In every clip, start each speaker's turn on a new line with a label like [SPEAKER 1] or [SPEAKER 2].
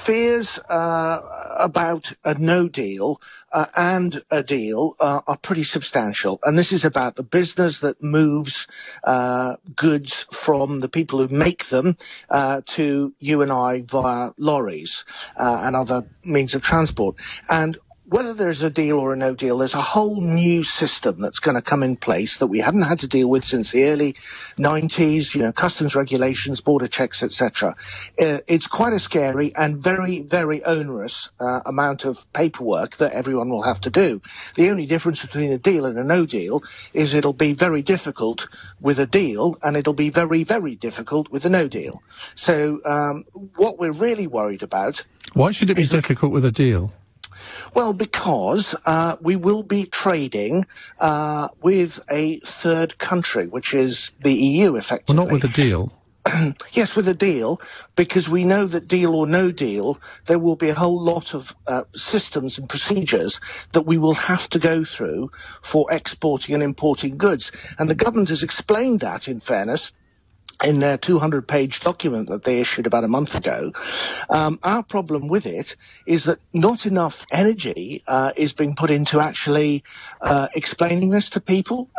[SPEAKER 1] fears about a no deal and a deal are pretty substantial. And this is about the business that moves goods from the people who make them to you and I via lorries and other means of transport. And whether there's a deal or a no deal, there's a whole new system that's going to come in place that we haven't had to deal with since the early 90s, customs regulations, border checks, etc. It's quite a scary and very, very onerous amount of paperwork that everyone will have to do. The only difference between a deal and a no deal is it'll be very difficult with a deal and it'll be very, very difficult with a no deal. So what we're really worried about...
[SPEAKER 2] Why should it be difficult with a deal?
[SPEAKER 1] Well, because we will be trading with a third country, which is the EU, effectively.
[SPEAKER 2] Well, not with a deal.
[SPEAKER 1] Yes, with a deal, because we know that deal or no deal, there will be a whole lot of systems and procedures that we will have to go through for exporting and importing goods. And the government has explained that, in fairness, in their 200-page document that they issued about a month ago. Our problem with it is that not enough energy is being put into actually explaining this to people,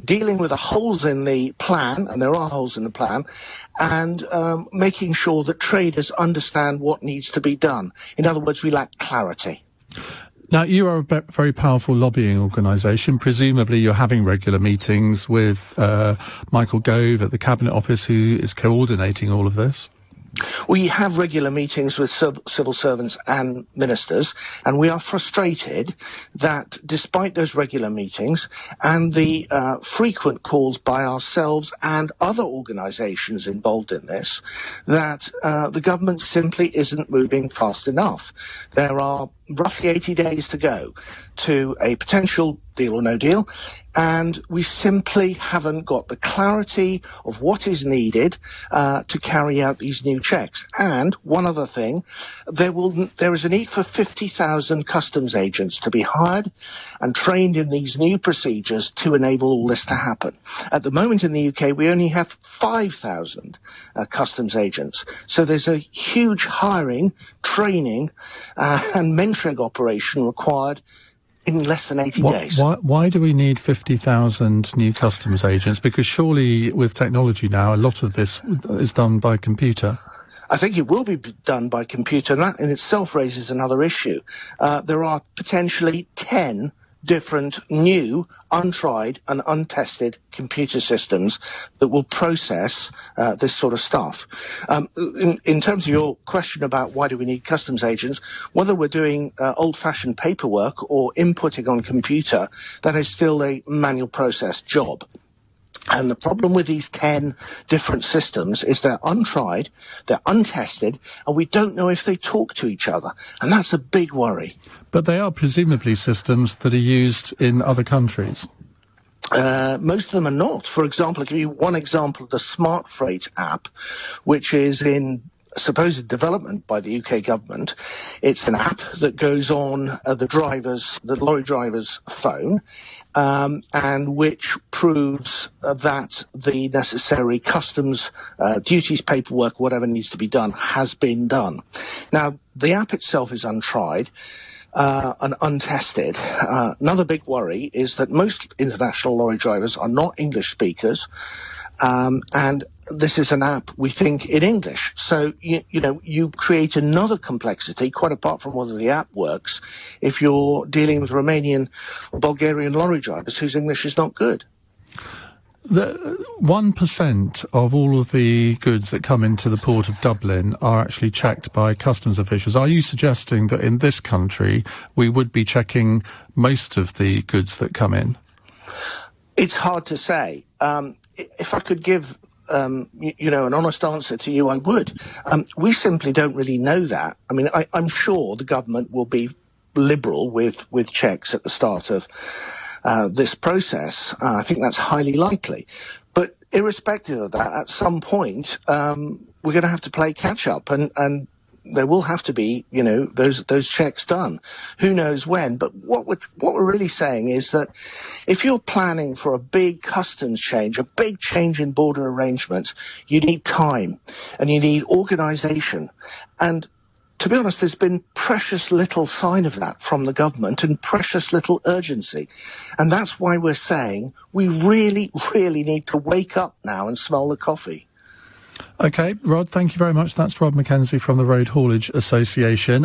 [SPEAKER 1] dealing with the holes in the plan, and there are holes in the plan, and making sure that traders understand what needs to be done. In other words, we lack clarity.
[SPEAKER 2] Now, you are a very powerful lobbying organisation. Presumably you're having regular meetings with Michael Gove at the Cabinet Office, who is coordinating all of this. We have regular meetings with civil servants and ministers, and we are frustrated that despite those regular meetings and the frequent calls by ourselves and other organisations involved in this, that the government simply isn't moving fast enough. There are roughly 80 days to go to a potential deal or no deal, and we simply haven't got the clarity of what is needed to carry out these new checks. And one other thing, there is a need for 50,000 customs agents to be hired and trained in these new procedures to enable all this to happen. At the moment in the UK, we only have 5,000 customs agents. So there's a huge hiring, training and mentoring operation required in less than 80 days. Why do we need 50,000 new customs agents? Because surely with technology now, a lot of this is done by computer.
[SPEAKER 1] I think it will be done by computer, and that in itself raises another issue. There are potentially 10 different new, untried and untested computer systems that will process this sort of stuff. In terms of your question about why do we need customs agents, whether we're doing old-fashioned paperwork or inputting on computer, that is still a manual process job. And the problem with these 10 different systems is they're untried, they're untested, and we don't know if they talk to each other. And that's a big worry.
[SPEAKER 2] But they are presumably systems that are used in other countries.
[SPEAKER 1] Most of them are not. For example, I'll give you one example of the Smart Freight app, which is in supposed development by the UK government. It's an app that goes on the lorry driver's phone, and which proves that the necessary customs duties, paperwork, whatever needs to be done, has been done. Now, the app itself is untried and untested. Another big worry is that most international lorry drivers are not English speakers, and this is an app, we think, in English. So, you create another complexity, quite apart from whether the app works, if you're dealing with Romanian or Bulgarian lorry drivers whose English is not good.
[SPEAKER 2] The 1% of all of the goods that come into the port of Dublin are actually checked by customs officials. Are you suggesting that in this country we would be checking most of the goods that come in?
[SPEAKER 1] It's hard to say. If I could give an honest answer to you, I would. We simply don't really know that. I mean, I'm sure the government will be liberal with checks at the start of this process. I think that's highly likely. But irrespective of that, at some point, we're going to have to play catch up, and there will have to be, those checks done. Who knows when? But what we're really saying is that if you're planning for a big customs change, a big change in border arrangements, you need time and you need organisation. And to be honest, there's been precious little sign of that from the government and precious little urgency. And that's why we're saying we really, really need to wake up now and smell the coffee.
[SPEAKER 2] OK, Rod, thank you very much. That's Rod McKenzie from the Road Haulage Association.